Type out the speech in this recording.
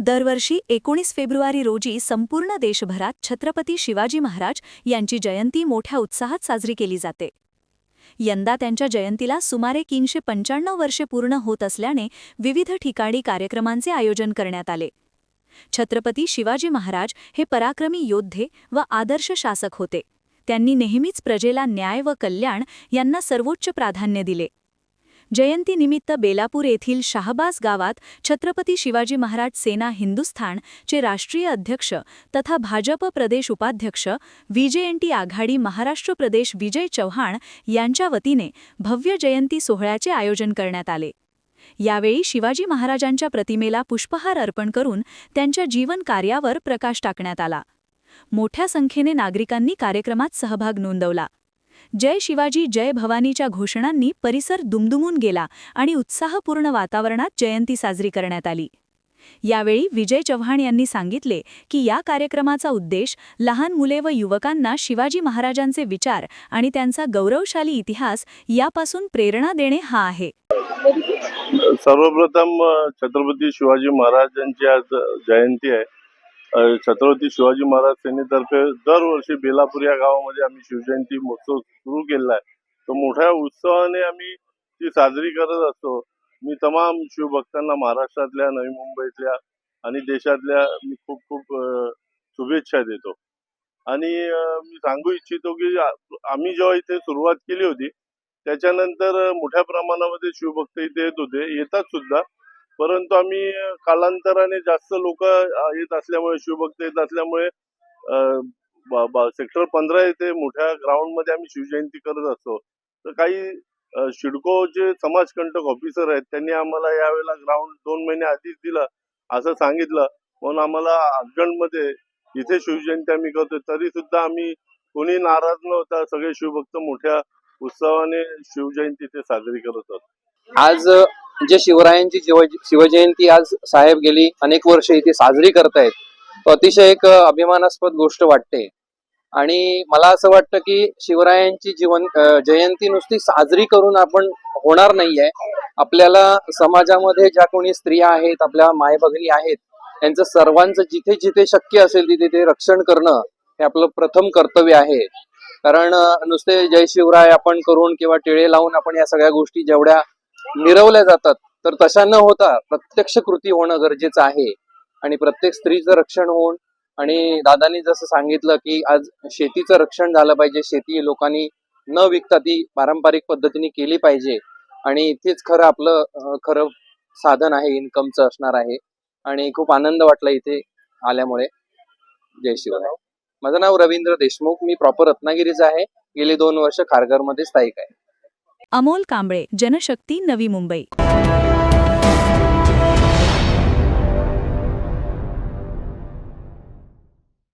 दरवर्षी 19 फेब्रुवारी रोजी संपूर्ण देशभरात छत्रपती शिवाजी महाराज यांची जयंती मोठ्या उत्साहात साजरी केली जाते. यंदा त्यांच्या जयंतीला सुमारे 395 वर्षे पूर्ण होत असल्याने विविध ठिकाणी कार्यक्रमांचे आयोजन करण्यात आले. छत्रपती शिवाजी महाराज हे पराक्रमी योद्धे व आदर्श शासक होते. त्यांनी नेहमीच प्रजेला न्याय व कल्याण यांना सर्वोच्च प्राधान्य दिले. जयंतीनिमित्त बेलापूर येथील शाहबाज गावात छत्रपती शिवाजी महाराज सेना हिंदुस्थान चे राष्ट्रीय अध्यक्ष तथा भाजप प्रदेश उपाध्यक्ष VJNT आघाडी महाराष्ट्र प्रदेश विजय चव्हाण यांच्या वतीने भव्य जयंती सोहळ्याचे आयोजन करण्यात आले. यावेळी शिवाजी महाराजांच्या प्रतिमेला पुष्पहार अर्पण करून त्यांच्या जीवन कार्यावर प्रकाश टाकण्यात आला. मोठ्या संख्येने नागरिकांनी कार्यक्रमात सहभाग नोंदवला. जय शिवाजी जय भवानीच्या घोषणांनी परिसर दुमदुमून गेला आणि उत्साहपूर्ण वातावरणात जयंती साजरी करण्यात आली. यावेळी विजय चव्हाण यांनी सांगितले की या कार्यक्रमाचा उद्देश लहान मुले व युवकांना शिवाजी महाराजांचे विचार आणि त्यांचा गौरवशाली इतिहास यापासून प्रेरणा देणे हा आहे. सर्वप्रथम छत्रपती शिवाजी महाराजांची आज जयंती आहे. छत्रपती शिवाजी महाराज सेनेतर्फे दरवर्षी बेलापूर या गावामध्ये आम्ही शिवजयंती महोत्सव सुरू केलेला आहे. तो मोठ्या उत्साहाने आम्ही ती साजरी करत असतो. मी तमाम शिवभक्तांना महाराष्ट्रातल्या, नवी मुंबईतल्या आणि देशातल्या मी खूप खूप शुभेच्छा देतो. आणि मी सांगू इच्छितो की आम्ही जेव्हा इथे सुरुवात केली होती त्याच्यानंतर मोठ्या प्रमाणामध्ये शिवभक्त इथे येतात सुद्धा, परंतु आम्ही कालांतराने जास्त लोक येत असल्यामुळे, शिवभक्त येत असल्यामुळे सेक्टर 15 येथे मोठ्या ग्राउंडमध्ये आम्ही शिवजयंती करत असतो. तर काही सिडकोचे समाजकंटक ऑफिसर आहेत, त्यांनी आम्हाला यावेळेला ग्राउंड 2 महिने आधीच दिलं असं सांगितलं, म्हणून आम्हाला अर्जंटमध्ये इथे शिवजयंती आम्ही करतोय. तरी सुद्धा आम्ही कोणी नाराज न होता सगळे शिवभक्त मोठ्या उत्सवाने शिवजयंती इथे साजरी करत होतो. आज जे शिवरायांची शिवजयंती आज साहेब गेली अनेक वर्ष इथे साजरी करतायत, तो अतिशय एक अभिमानास्पद गोष्ट वाटते. आणि मला असं वाटतं की शिवरायांची जयंती नुसती साजरी करून आपण होणार नाहीये. आपल्याला समाजामध्ये ज्या कोणी स्त्रिया आहेत, आपल्या माय भगिनी आहेत, त्यांचं सर्वांचं जिथे जिथे शक्य असेल तिथे ते रक्षण करणं हे आपलं प्रथम कर्तव्य आहे. कारण नुसते जय शिवराय आपण करून किंवा टिळे लावून आपण या सगळ्या गोष्टी जेवढ्या मिरवल्या जातात, तर तशा न होता प्रत्यक्ष कृती होणं गरजेचं आहे. आणि प्रत्येक स्त्रीचं रक्षण होऊन, आणि दादांनी जसं सांगितलं की आज शेतीचं रक्षण झालं पाहिजे, शेती लोकांनी न विकता ती पारंपरिक पद्धतीने केली पाहिजे. आणि इथेच खरं साधन आहे, इन्कमचं असणार आहे. आणि खूप आनंद वाटला इथे आल्यामुळे. जय शिवराय. माझं नाव रवींद्र देशमुख, मी प्रॉपर रत्नागिरीचा आहे. गेली 2 वर्ष खारघरमध्ये स्थायिक आहे. अमोल कांबळे, जनशक्ती, नवी मुंबई.